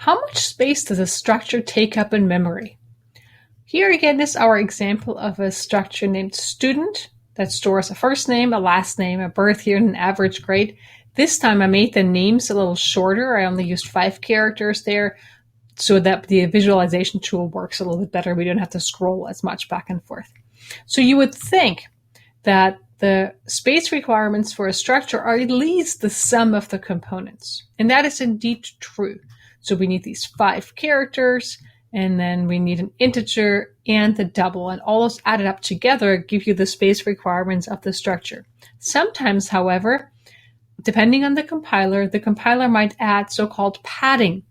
How much space does a structure take up in memory? Here again is our example of a structure named student that stores a first name, a last name, a birth year, and an average grade. This time I made the names a little shorter. I only used 5 characters there so that the visualization tool works a little bit better. We don't have to scroll as much back and forth. So you would think that the space requirements for a structure are at least the sum of the components. And that is indeed true. So we need these 5 characters, and then we need an integer and the double, and all those added up together give you the space requirements of the structure. Sometimes, however, depending on the compiler might add so-called padding.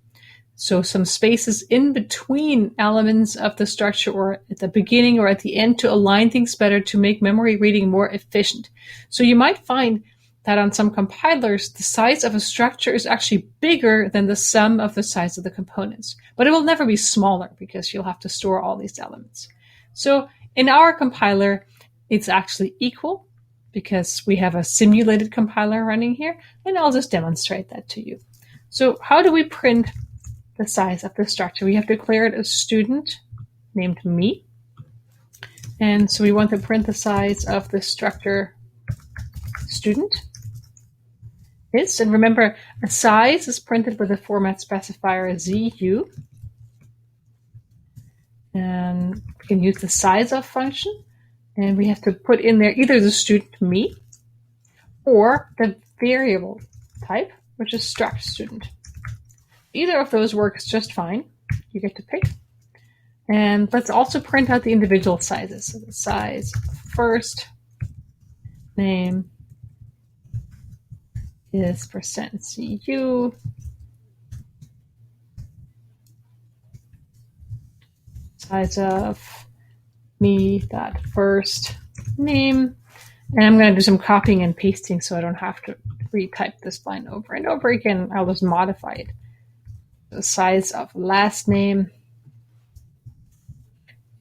So some spaces in between elements of the structure, or at the beginning or at the end, to align things better, to make memory reading more efficient. So you might find that on some compilers, the size of a structure is actually bigger than the sum of the size of the components. But it will never be smaller because you'll have to store all these elements. So in our compiler, it's actually equal because we have a simulated compiler running here, and I'll just demonstrate that to you. So how do we print the size of the structure? We have declared a student named me. And so we want to print the size of the structure student. Yes, and remember, a size is printed with a format specifier ZU. And we can use the size of function, and we have to put in there either the student me or the variable type, which is struct student. Either of those works just fine. You get to pick. And let's also print out the individual sizes. So the size of first name is %CU. Size of me dot first name. And I'm going to do some copying and pasting so I don't have to retype this line over and over again. I'll just modify it. The size of last name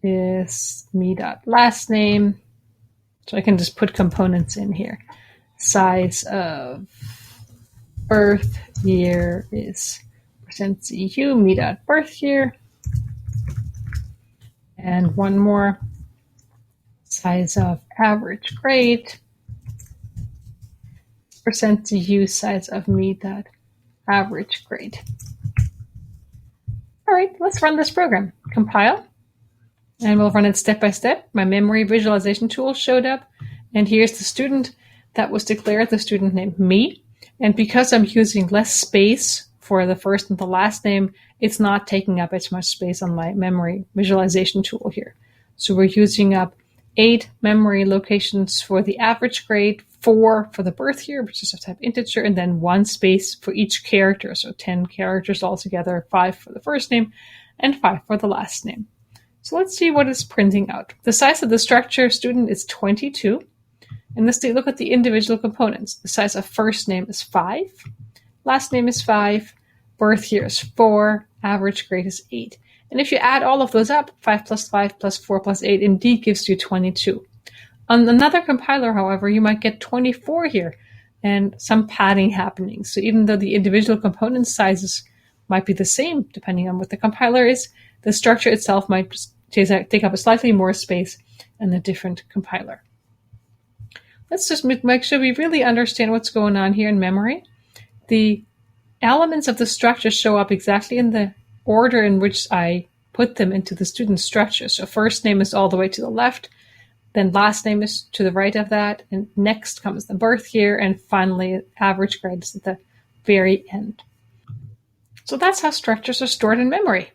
is me dot last name. So I can just put components in here. Size of birth year is %CU, me dot birth year. And one more. Size of average grade, %CU, size of me dot average grade. All right, let's run this program. Compile, and we'll run it step by step. My memory visualization tool showed up, and here's the student that was declared, the student named me. And because I'm using less space for the first and the last name, it's not taking up as much space on my memory visualization tool here. So we're using up 8 memory locations for the average grade, 4 for the birth year, which is a type integer, and then 1 space for each character. So 10 characters altogether, 5 for the first name and 5 for the last name. So let's see what it's printing out. The size of the structure student is 22. And let's look at the individual components. The size of first name is 5, last name is 5, birth year is 4, average grade is 8. And if you add all of those up, 5 plus 5 plus 4 plus 8 indeed gives you 22. On another compiler, however, you might get 24 here and some padding happening. So even though the individual component sizes might be the same, depending on what the compiler is, the structure itself might just take up a slightly more space in a different compiler. Let's just make sure we really understand what's going on here in memory. The elements of the structure show up exactly in the order in which I put them into the student structure. So first name is all the way to the left, then last name is to the right of that, and next comes the birth year, and finally average grade is at the very end. So that's how structures are stored in memory.